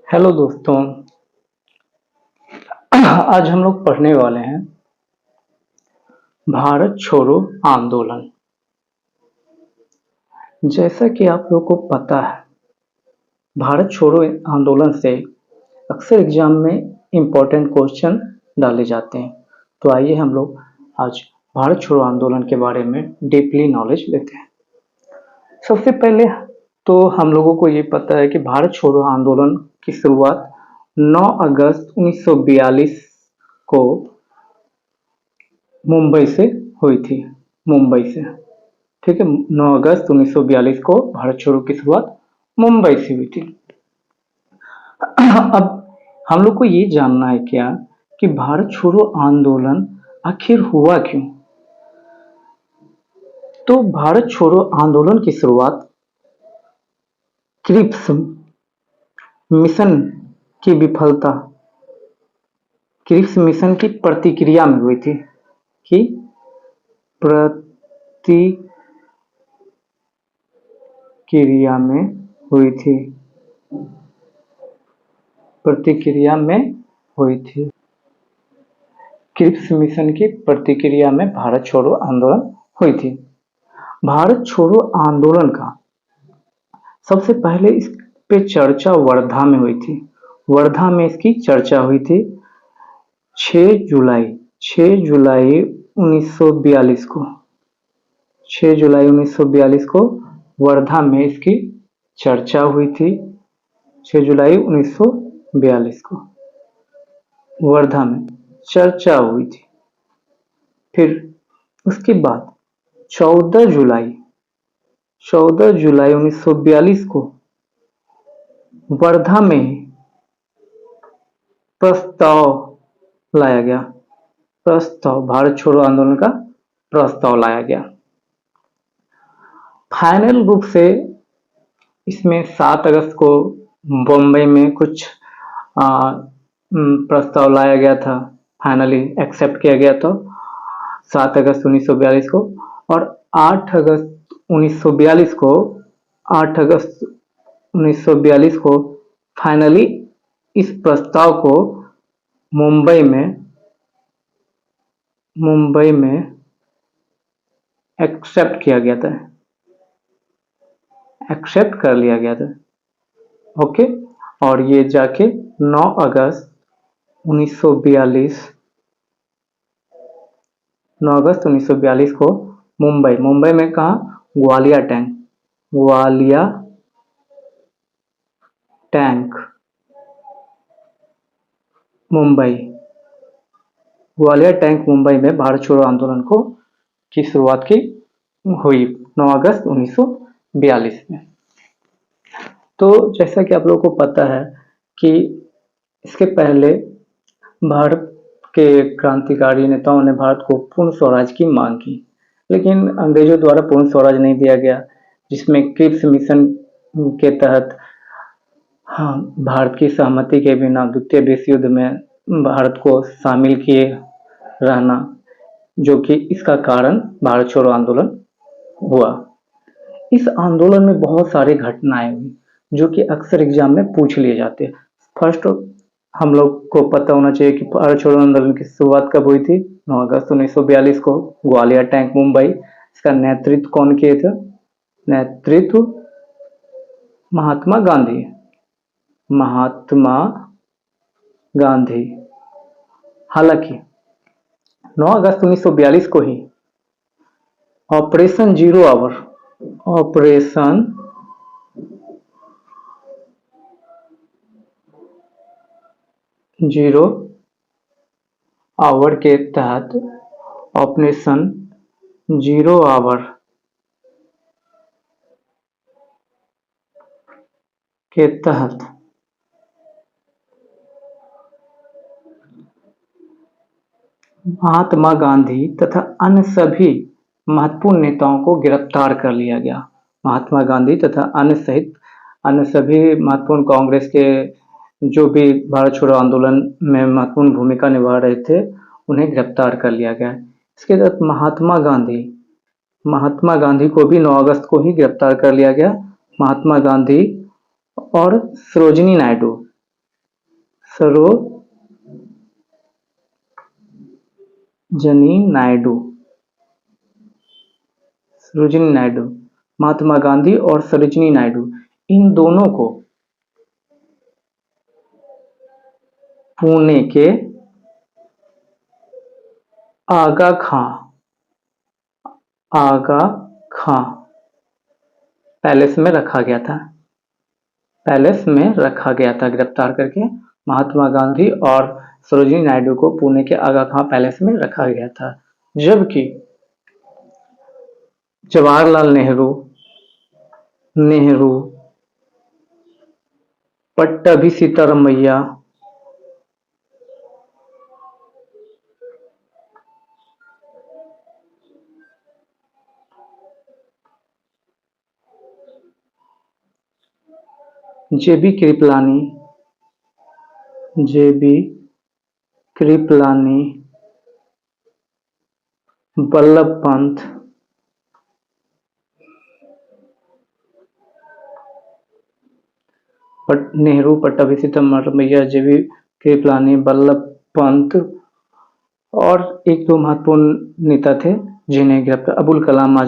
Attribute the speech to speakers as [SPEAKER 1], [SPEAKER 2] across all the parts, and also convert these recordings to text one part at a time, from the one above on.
[SPEAKER 1] Hello दोस्तों। आज हम लोग पढ़ने वाले हैं भारत छोड़ो आंदोलन। जैसा कि आप लोग को पता है, भारत छोड़ो आंदोलन से अक्सर एग्जाम में इम्पोर्टेंट क्वेश्चन डाले जाते हैं। तो आइए हम लोग आज भारत छोड़ो आंदोलन के बारे में डीपली नॉलेज लेते हैं। सबसे पहले तो हम लोगों को ये पता है कि भारत छोड़ो आंदोलन की शुरुआत 9 अगस्त 1942 को मुंबई से हुई थी। मुंबई से, ठीक है। 9 अगस्त 1942 को भारत छोड़ो की शुरुआत मुंबई से हुई थी। अब हम लोग को ये जानना है क्या कि भारत छोड़ो आंदोलन आखिर हुआ क्यों। तो भारत छोड़ो आंदोलन की शुरुआत क्रिप्स मिशन की विफलता, क्रिप्स मिशन की प्रतिक्रिया में हुई थी। कि प्रतिक्रिया में हुई थी। प्रतिक्रिया में हुई थी। क्रिप्स मिशन की प्रतिक्रिया में भारत छोड़ो आंदोलन हुई थी। भारत छोड़ो आंदोलन का सबसे पहले इस पे चर्चा वर्धा में हुई थी। वर्धा में इसकी चर्चा हुई थी 6 जुलाई 1942 को। 6 जुलाई 1942 को वर्धा में इसकी चर्चा हुई थी। 6 जुलाई 1942 को वर्धा में चर्चा हुई थी। फिर उसके बाद 14 जुलाई 1942 को वर्धा में प्रस्ताव लाया गया। भारत छोड़ो आंदोलन का प्रस्ताव लाया गया। फाइनल रूप से इसमें 7 अगस्त को बम्बई में कुछ प्रस्ताव लाया गया था, फाइनली एक्सेप्ट किया गया था 7 अगस्त 1942 को। और 8 अगस्त 1942 को फाइनली इस प्रस्ताव को मुंबई में एक्सेप्ट किया गया था, एक्सेप्ट कर लिया गया था। ओके। और ये जाके 9 अगस्त 1942 को मुंबई में कहा, ग्वालिया टैंक मुंबई में भारत छोड़ो आंदोलन की शुरुआत हुई 9 अगस्त 1942 में। तो जैसा कि आप लोगों को पता है कि इसके पहले भारत के क्रांतिकारी नेताओं ने भारत को पूर्ण स्वराज की मांग की, लेकिन अंग्रेजों द्वारा पूर्ण स्वराज नहीं दिया गया, जिसमें क्रिप्स मिशन के तहत भारत की सहमति के बिना द्वितीय विश्व युद्ध में भारत को शामिल किए रहना, जो कि इसका कारण भारत छोड़ो आंदोलन हुआ। इस आंदोलन में बहुत सारी घटनाएं हुई जो कि अक्सर एग्जाम में पूछ लिए जाते हैं। फर्स्ट हम लोग को पता होना चाहिए कि भारत छोड़ो आंदोलन की शुरुआत कब हुई थी। 9 अगस्त 1942 को ग्वालियर टैंक मुंबई। इसका नेतृत्व कौन किए थे? नेतृत्व महात्मा गांधी। हालांकि 9 अगस्त 1942 को ही ऑपरेशन जीरो आवर के तहत ऑपरेशन जीरो आवर के तहत महात्मा गांधी तथा अन्य सभी महत्वपूर्ण नेताओं को गिरफ्तार कर लिया गया। महात्मा गांधी तथा अन्य सहित अन्य सभी महत्वपूर्ण कांग्रेस के जो भी भारत छोड़ो आंदोलन में महत्वपूर्ण भूमिका निभा रहे थे, उन्हें गिरफ्तार कर लिया गया। इसके तहत महात्मा गांधी को भी 9 अगस्त को ही गिरफ्तार कर लिया गया। महात्मा गांधी और सरोजिनी नायडू सरोजिनी नायडू, महात्मा गांधी और सरोजिनी नायडू, इन दोनों को पुणे के आगा खां पैलेस में रखा गया था। गिरफ्तार करके महात्मा गांधी और सरोजिनी नायडू को पुणे के आगा खां पैलेस में रखा गया था। जबकि जवाहरलाल नेहरू, पट्टाभी सीतारामैया, जेबी कृपलानी, वल्लभ पंत, नेहरू, पट्टाभी सीतारामैया, जेबी कृपलानी, वल्लभ पंत और एक दो महत्वपूर्ण नेता थे जिन्हें गिरफ्तार, अबुल कलाम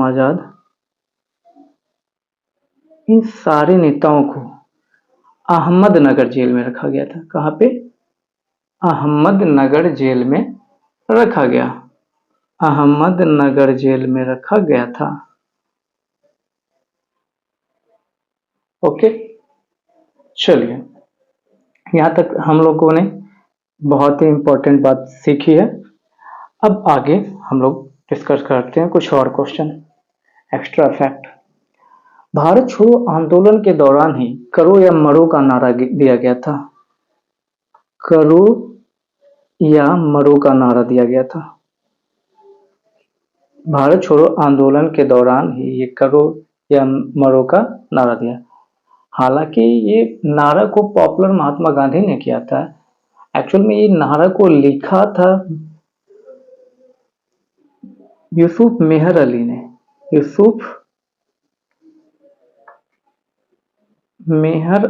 [SPEAKER 1] आजाद, इन सारे नेताओं को अहमदनगर जेल में रखा गया था। कहाँ पे? अहमदनगर जेल में रखा गया। अहमदनगर जेल में रखा गया था। ओके, चलिए यहाँ तक हम लोगों ने बहुत ही इंपॉर्टेंट बात सीखी है। अब आगे हम लोग डिस्कस करते हैं कुछ और क्वेश्चन, एक्स्ट्रा फैक्ट। भारत छोड़ो आंदोलन के दौरान ही करो या मरो का नारा दिया गया था। करो या मरो का नारा दिया गया था। भारत छोड़ो आंदोलन के दौरान ही ये करो या मरो का नारा दिया। हालांकि ये नारा को पॉपुलर महात्मा गांधी ने किया था। एक्चुअल में ये नारा को लिखा था यूसुफ मेहर अली ने। यूसुफ मेहर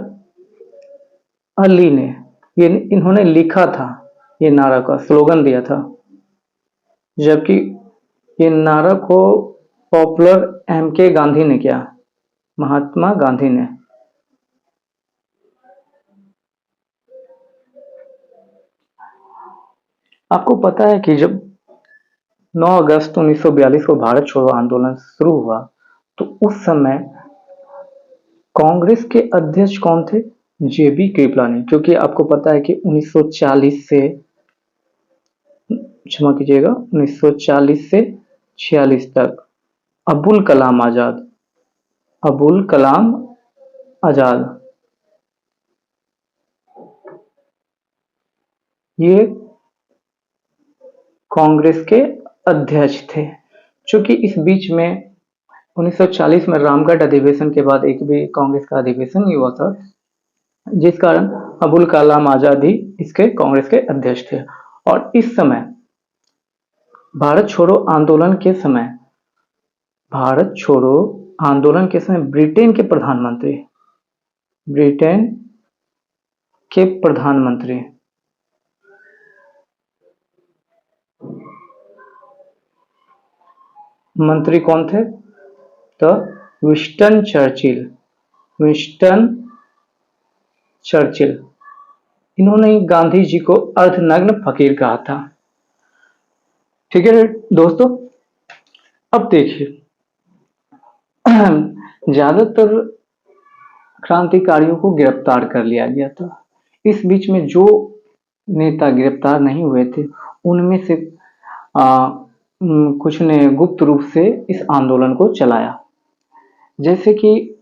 [SPEAKER 1] अली ने इन्होंने लिखा था, ये नारा का स्लोगन दिया था। जबकि ये नारा को पॉपुलर MK गांधी ने किया, महात्मा गांधी ने। आपको पता है कि जब 9 अगस्त 1942 को भारत छोड़ो आंदोलन शुरू हुआ तो उस समय कांग्रेस के अध्यक्ष कौन थे? जेबी कृपलानी, क्योंकि आपको पता है कि 1940 से, क्षमा कीजिएगा, 1940 से 46 तक अबुल कलाम आजाद ये कांग्रेस के अध्यक्ष थे। चूंकि इस बीच में 1940 में रामगढ़ अधिवेशन के बाद एक भी कांग्रेस का अधिवेशन नहीं हुआ था, जिस कारण अबुल कलाम आजाद ही इसके कांग्रेस के अध्यक्ष थे। और इस समय भारत छोड़ो आंदोलन के समय ब्रिटेन के प्रधानमंत्री मंत्री कौन थे? तो विंस्टन चर्चिल। इन्होंने गांधी जी को अर्धनग्न फकीर कहा था। ठीक है दोस्तों, अब देखिए ज्यादातर क्रांतिकारियों को गिरफ्तार कर लिया गया था। इस बीच में जो नेता गिरफ्तार नहीं हुए थे उनमें से कुछ ने गुप्त रूप से इस आंदोलन को चलाया, जैसे कि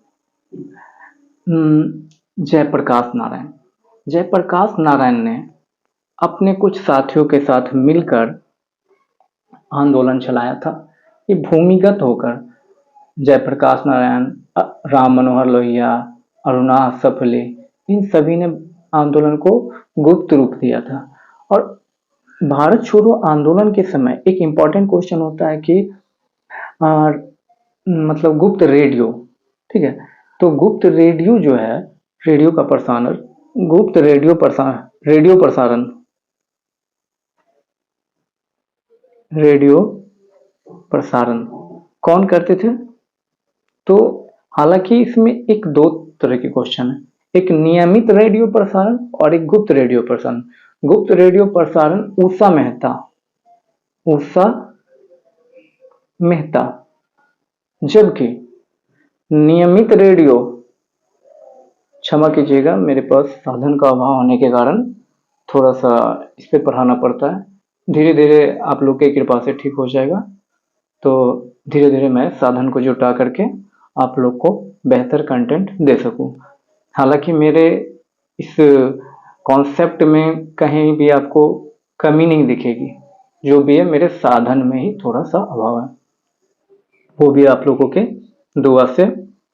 [SPEAKER 1] जयप्रकाश नारायण ने अपने कुछ साथियों के साथ मिलकर आंदोलन चलाया था। ये भूमिगत होकर जयप्रकाश नारायण, राम मनोहर लोहिया, अरुणा सफले, इन सभी ने आंदोलन को गुप्त रूप दिया था। और भारत छोड़ो आंदोलन के समय एक इम्पॉर्टेंट क्वेश्चन होता है कि मतलब गुप्त रेडियो, ठीक है, तो गुप्त रेडियो जो है, रेडियो का प्रसारण, गुप्त रेडियो प्रसारण, रेडियो प्रसारण कौन करते थे? तो हालांकि इसमें एक दो तरह के क्वेश्चन है, एक नियमित रेडियो प्रसारण और एक गुप्त रेडियो प्रसारण। गुप्त रेडियो प्रसारण उषा मेहता, उषा मेहता, जबकि नियमित रेडियो, क्षमा कीजिएगा मेरे पास साधन का अभाव होने के कारण थोड़ा सा इस पे पढ़ाना पड़ता है, धीरे धीरे आप लोग की कृपा से ठीक हो जाएगा। तो धीरे धीरे मैं साधन को जुटा करके आप लोग को बेहतर कंटेंट दे सकूं। हालांकि मेरे इस कॉन्सेप्ट में कहीं भी आपको कमी नहीं दिखेगी, जो भी है मेरे साधन में ही थोड़ा सा अभाव है, वो भी आप लोगों के दुआ से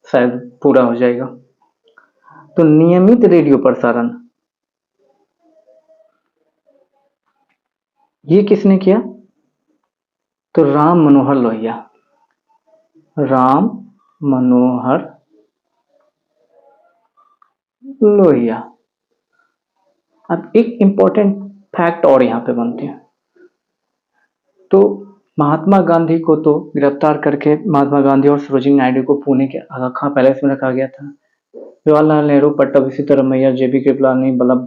[SPEAKER 1] शायद पूरा हो जाएगा। तो नियमित रेडियो प्रसारण ये किसने किया? तो राम मनोहर लोहिया, राम मनोहर लोहिया। अब एक इंपॉर्टेंट फैक्ट और यहाँ पे बनते हैं। तो महात्मा गांधी को तो गिरफ्तार करके महात्मा गांधी और सरोजिनी नायडू को पुणे के आगा पैलेस में रखा गया था। जवाहरलाल नेहरू, पट्टाभी सीतारामैया, जेबी कृपलानी, वल्लभ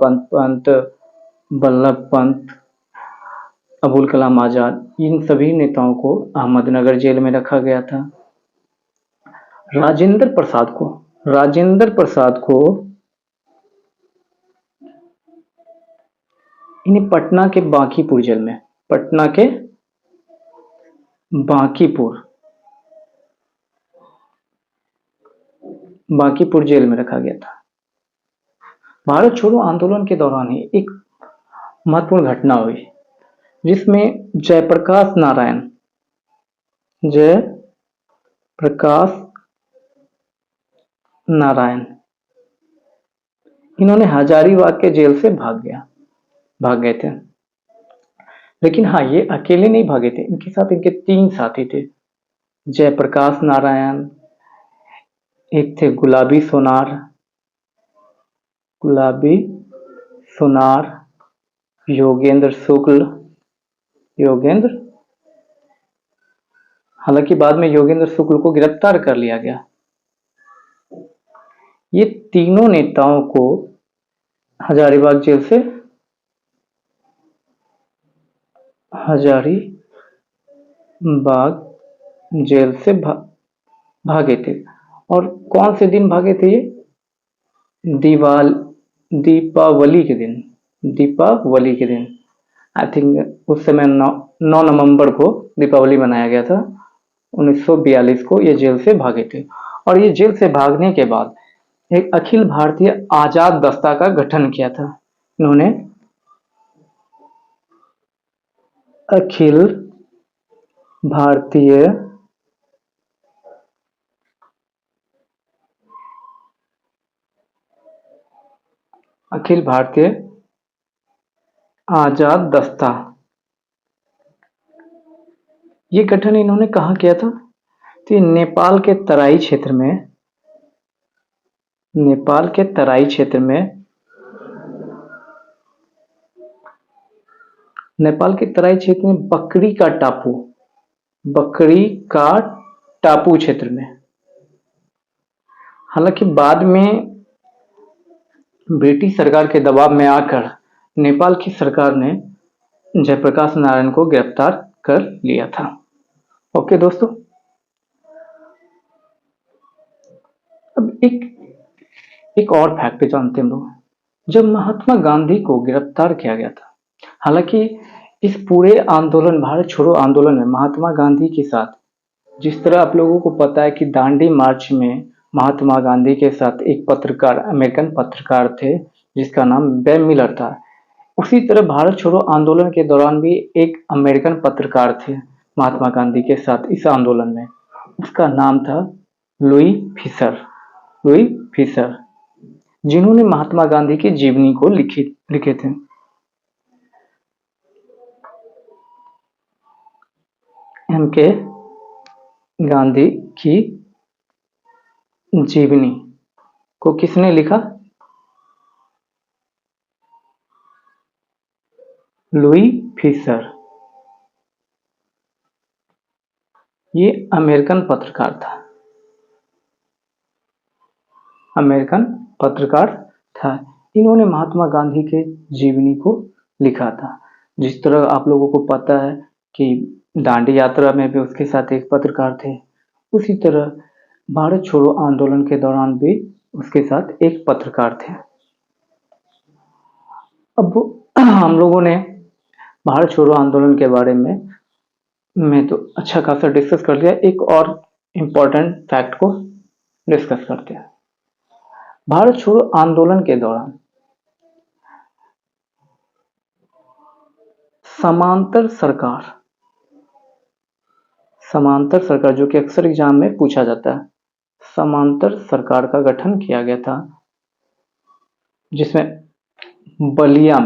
[SPEAKER 1] पंत, अबुल कलाम आजाद, इन सभी नेताओं को अहमदनगर जेल में रखा गया था। राजेंद्र प्रसाद को, राजेंद्र प्रसाद को इन्हें पटना के बांकीपुर जेल में, पटना के बांकीपुर बांकीपुर जेल में रखा गया था। भारत छोड़ो आंदोलन के दौरान ही एक महत्वपूर्ण घटना हुई, जिसमें जयप्रकाश नारायण, जयप्रकाश नारायण, इन्होंने हजारीबाग के जेल से भाग गए थे। लेकिन हाँ, ये अकेले नहीं भागे थे, इनके साथ इनके 3 साथी थे। जयप्रकाश नारायण, एक थे गुलाबी सोनार, योगेंद्र शुक्ल, हालांकि बाद में योगेंद्र शुक्ल को गिरफ्तार कर लिया गया। ये तीनों नेताओं को हजारीबाग जेल से भागे थे। और कौन से दिन भागे थे ये? दीपावली के दिन, आई थिंक उस समय 9 नवंबर को दीपावली मनाया गया था। 1942 को ये जेल से भागे थे। और ये जेल से भागने के बाद एक अखिल भारतीय आजाद दस्ता का गठन किया था इन्होंने। अखिल भारतीय आजाद दस्ता, ये गठन इन्होंने कहाँ किया था? तो नेपाल के तराई क्षेत्र में, बकरी का टापू क्षेत्र में। हालांकि बाद में ब्रिटिश सरकार के दबाव में आकर नेपाल की सरकार ने जयप्रकाश नारायण को गिरफ्तार कर लिया था। ओके दोस्तों, अब एक और फैक्ट जानते हैं लोग। जब महात्मा गांधी को गिरफ्तार किया गया था, हालांकि इस पूरे आंदोलन, भारत छोड़ो आंदोलन में महात्मा गांधी के साथ, जिस तरह आप लोगों को पता है कि दांडी मार्च में महात्मा गांधी के साथ एक पत्रकार, अमेरिकन पत्रकार थे जिसका नाम बेन मिलर था, उसी तरह भारत छोड़ो आंदोलन के दौरान भी एक अमेरिकन पत्रकार थे महात्मा गांधी के साथ इस आंदोलन में। उसका नाम था लुई फिशर, जिन्होंने महात्मा गांधी की जीवनी को लिखे थे। एम के गांधी की जीवनी को किसने लिखा? Louis Fischer. ये अमेरिकन पत्रकार था, अमेरिकन पत्रकार था। इन्होंने महात्मा गांधी के जीवनी को लिखा था। जिस तरह आप लोगों को पता है कि दांडी यात्रा में भी उसके साथ एक पत्रकार थे, उसी तरह भारत छोड़ो आंदोलन के दौरान भी उसके साथ एक पत्रकार थे। अब हम लोगों ने भारत छोड़ो आंदोलन के बारे में तो अच्छा खासा डिस्कस कर लिया। एक और इम्पोर्टेंट फैक्ट को डिस्कस करते हैं। भारत छोड़ो आंदोलन के दौरान समांतर सरकार जो कि अक्सर एग्जाम में पूछा जाता है, समांतर सरकार का गठन किया गया था, जिसमें बलिया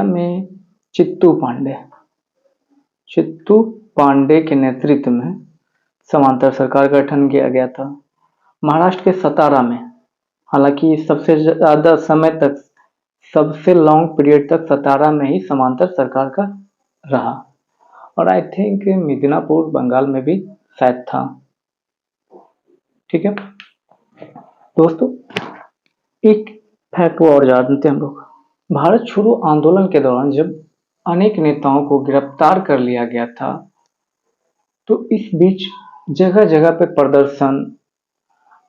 [SPEAKER 1] में चित्तू पांडे के नेतृत्व में समांतर सरकार का गठन किया गया था। महाराष्ट्र के सतारा में, हालांकि सबसे ज्यादा समय तक, सबसे लॉन्ग पीरियड तक सतारा में ही समांतर सरकार का रहा, और आई थिंक मिदनापुर बंगाल में भी शायद था। ठीक है दोस्तों, एक फैक्ट और जानते हैं हम लोग। भारत छोड़ो आंदोलन के दौरान जब अनेक नेताओं को गिरफ्तार कर लिया गया था, तो इस बीच जगह जगह पे प्रदर्शन,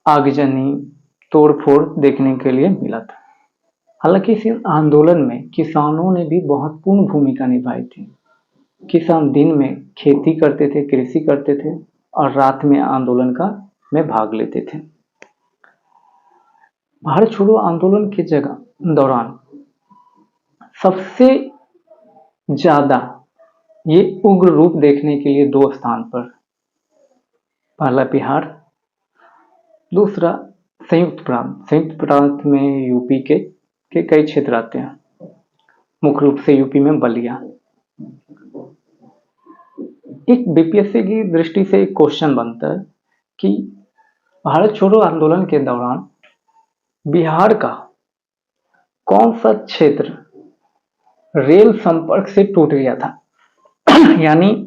[SPEAKER 1] आगजनी, तोड़फोड़ देखने के लिए मिला था। हालांकि इस आंदोलन में किसानों ने भी महत्वपूर्ण भूमिका निभाई थी। किसान दिन में खेती करते थे, कृषि करते थे, और रात में आंदोलन में भाग लेते थे। भारत छोड़ो आंदोलन के दौरान सबसे ज्यादा ये उग्र रूप देखने के लिए दो स्थान पर, पहला बिहार, दूसरा संयुक्त प्रांत में यूपी के कई क्षेत्र आते हैं, मुख्य रूप से यूपी में बलिया। एक बीपीएससी की दृष्टि से एक क्वेश्चन बनता है कि भारत छोड़ो आंदोलन के दौरान बिहार का कौन सा क्षेत्र रेल संपर्क से टूट गया था, यानी